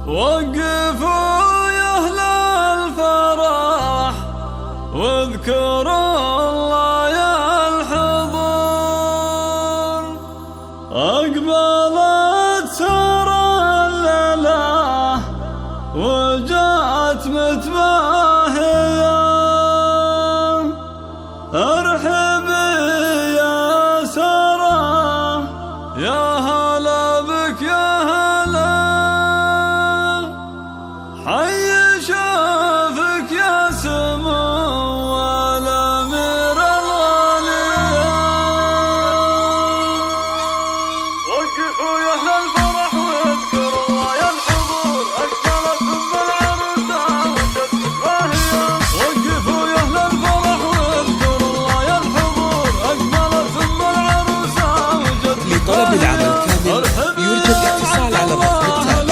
وقفوا يا أهل الفرح واذكروا الله يا الحضور. أقبلت سرى الليلة وجاءت متباهية، ارحبي يا سرى يا هلا بك يا هلا، حي شافك يا سمو الأمير الغالية. وقفوا يا أهل الفرح واذكروا الله يا الحضور، أقبلت ثم العروسة وجت متباهية. وقفوا يا أهل الفرح واذكروا الله يا الحضور، أقبلت ثم العروسة وجت متباهية. لطلب العمل كامل يرجى الاتصال على الرقم التالي.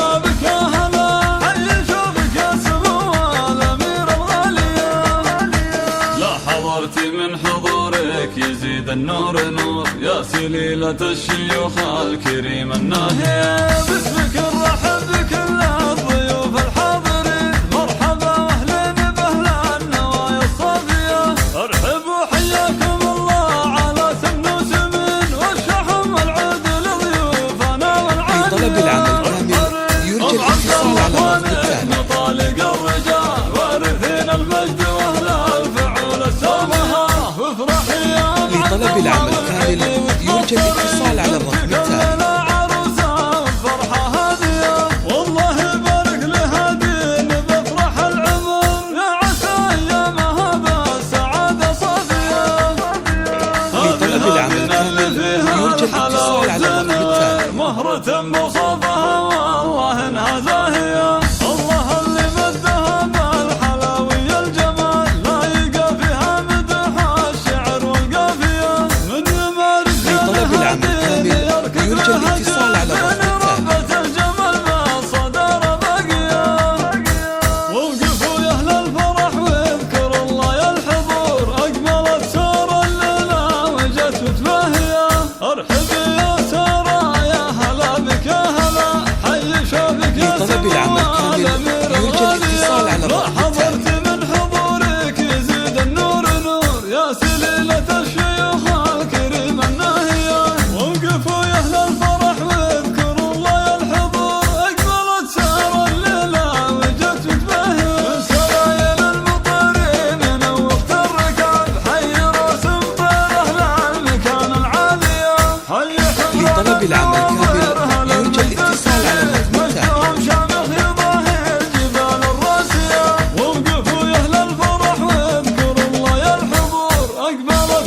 من حضورك يزيد النور نور يا سليلة الشيوخ الكريم الناهية. باسمك نرحب بكل الضيوف الحاضرين، مرحبا واهلين باهل النوايا الصافية. ارحبوا حياكم الله على سمن وسمن والشحم والعود لضيوفنا والعالية. لطلب العمل كامل يرجى الاتصال على الرقم التالي. مطالق الرجال وارثين المجد واهل الفعول السامها. لطلب العمل كامل يرجى الاتصال على الرقم التالي. والله يبارك لهادين بفرح العمر، يا عسى ايامها بالسعادة صافية. لطلب العمل كامل يرجى الاتصال على الرقم التالي. مهرة بوصفها والله انها زاهية. الله اللي مدها بالحلاوي الجمال، لا يلقى فيها مدح الشعر والقافية. من يمارس لطلب العمل كامل يرجى الاتصال على الرقم التالي. الجمال بالصدارة باقية. وقفوا يا أهل الفرح واذكروا الله يا الحضور، أقبلت سارة الليلة وجت متباهية. ارحبي يا سارة يا هلا بك يا هلا، حي شافك يا لطلب العمل كامل يرجى الاتصال على الرقم التالي. حضرت من حضورك يزيد النور نور يا سليلة الشيوخ الكريم الناهية. وقفوا يا أهل الفرح واذكروا الله يا الحضور، أقبلت سارة الليلة وجت متباهية. من سرايل المطيرين نوقت الركاب، حي راس مطير أهل المكان العالية. حي لطلب العمل كامل يرجى الاتصال على الرقم التالي. شامخ يضاهي الجبال الراسية. ووقفوا يا أهل الفرح واذكروا الله يا الحضور، أقبلت